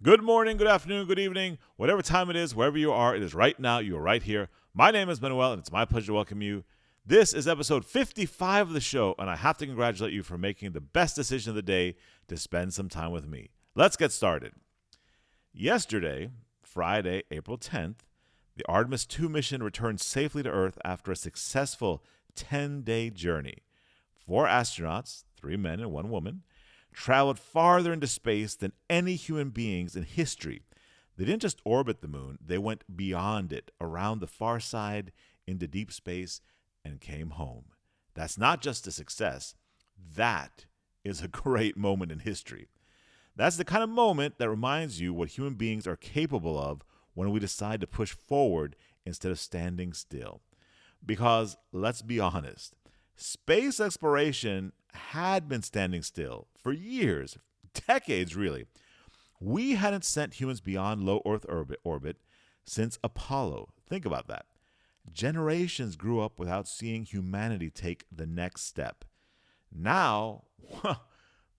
Good morning, good afternoon, good evening, whatever time it is, wherever you are, it is right now. You are right here. My name is Manuel, and it's my pleasure to welcome you. This is episode 55 of the show, and I have to congratulate you for making the best decision of the day to spend some time with me. Let's get started. Yesterday, Friday, April 10th, the Artemis II mission returned safely to Earth after a successful 10-day journey. 4 astronauts, 3 men and 1 woman, traveled farther into space than any human beings in history. They didn't just orbit the moon, they went beyond it, around the far side, into deep space, and came home. That's not just a success, that is a great moment in history. That's the kind of moment that reminds you what human beings are capable of when we decide to push forward instead of standing still. Because, let's be honest, space exploration had been standing still for years, decades really. We hadn't sent humans beyond low Earth orbit since Apollo. Think about that. Generations grew up without seeing humanity take the next step. Now,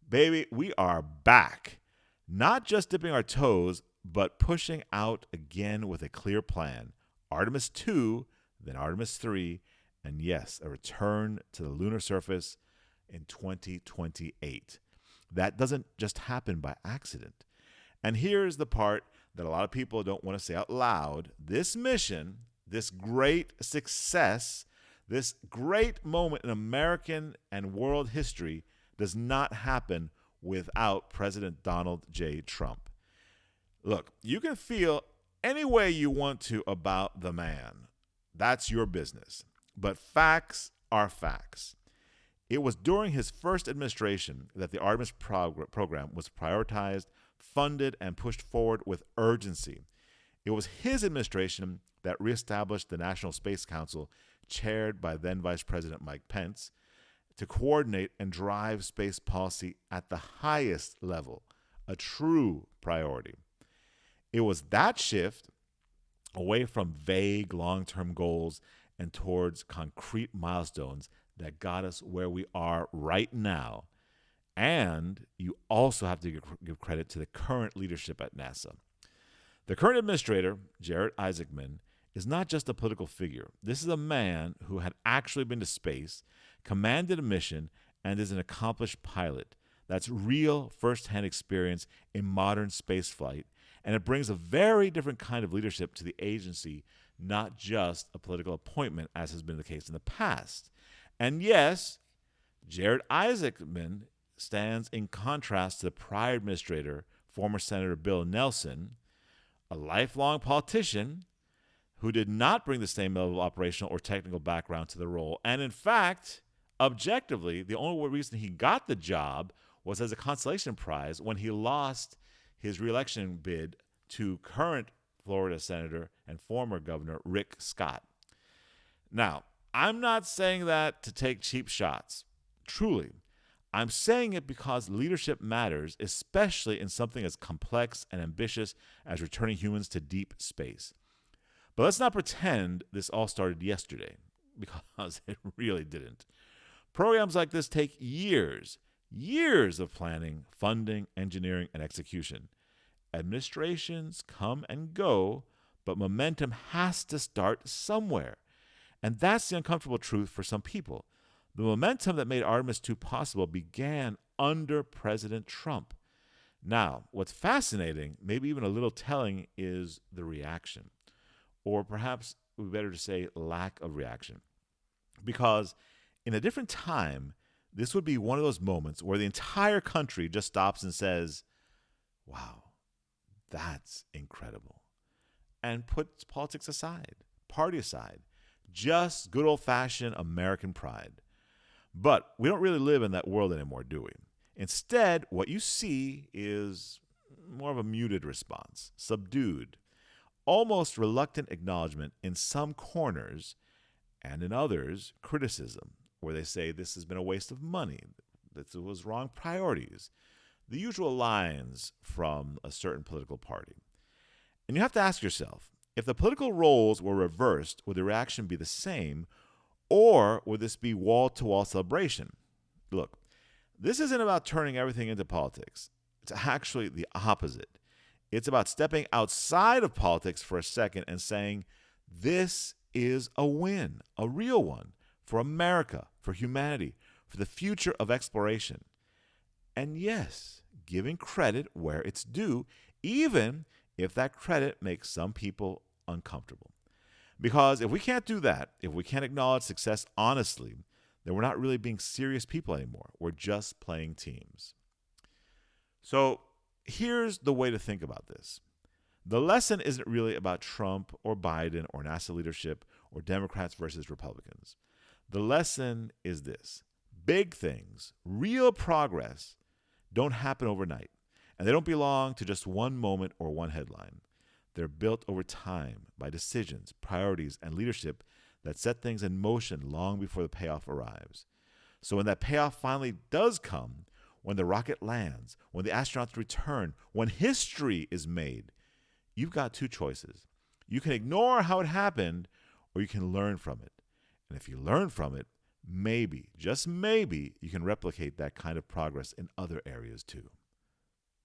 baby, we are back. Not just dipping our toes, but pushing out again with a clear plan. Artemis II, then Artemis III, and yes, a return to the lunar surface in 2028. That doesn't just happen by accident. And here's the part that a lot of people don't want to say out loud. This mission, this great success, this great moment in American and world history does not happen without President Donald J. Trump. Look, you can feel any way you want to about the man. That's your business. But facts are facts. It was during his first administration that the Artemis program was prioritized, funded, and pushed forward with urgency. It was his administration that reestablished the National Space Council, chaired by then Vice President Mike Pence, to coordinate and drive space policy at the highest level, a true priority. It was that shift away from vague long-term goals and towards concrete milestones that got us where we are right now. And you also have to give credit to the current leadership at NASA. The current administrator, Jared Isaacman, is not just a political figure. This is a man who had actually been to space, commanded a mission, and is an accomplished pilot. That's real first-hand experience in modern spaceflight, and it brings a very different kind of leadership to the agency, not just a political appointment, as has been the case in the past. And yes, Jared Isaacman stands in contrast to the prior administrator, former Senator Bill Nelson, a lifelong politician who did not bring the same level of operational or technical background to the role. And in fact, objectively, the only reason he got the job was as a consolation prize when he lost his reelection bid to current Florida Senator and former Governor Rick Scott. Now, I'm not saying that to take cheap shots. Truly. I'm saying it because leadership matters, especially in something as complex and ambitious as returning humans to deep space. But let's not pretend this all started yesterday, because it really didn't. Programs like this take years of planning, funding, engineering, and execution. Administrations come and go, but momentum has to start somewhere. And that's the uncomfortable truth for some people. The momentum that made Artemis II possible began under President Trump. Now, what's fascinating, maybe even a little telling, is the reaction. Or perhaps it would be better to say lack of reaction. Because in a different time, this would be one of those moments where the entire country just stops and says, wow, that's incredible. And puts politics aside, party aside. Just good old-fashioned American pride. But we don't really live in that world anymore, do we? Instead, what you see is more of a muted response, subdued, almost reluctant acknowledgement in some corners, and in others, criticism, where they say this has been a waste of money, that it was wrong priorities, the usual lines from a certain political party. And you have to ask yourself, if the political roles were reversed, would the reaction be the same, or would this be wall-to-wall celebration? Look, this isn't about turning everything into politics. It's actually the opposite. It's about stepping outside of politics for a second and saying, this is a win, a real one, for America, for humanity, for the future of exploration. And yes, giving credit where it's due, even if that credit makes some people uncomfortable. Because if we can't do that, if we can't acknowledge success honestly, then we're not really being serious people anymore. We're just playing teams. So here's the way to think about this. The lesson isn't really about Trump or Biden or NASA leadership or Democrats versus Republicans. The lesson is this. Big things, real progress, don't happen overnight. And they don't belong to just one moment or one headline. They're built over time by decisions, priorities, and leadership that set things in motion long before the payoff arrives. So when that payoff finally does come, when the rocket lands, when the astronauts return, when history is made, you've got two choices. You can ignore how it happened, or you can learn from it. And if you learn from it, maybe, just maybe, you can replicate that kind of progress in other areas too.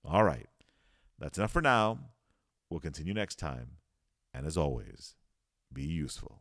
All right, that's enough for now. We'll continue next time. And as always, be useful.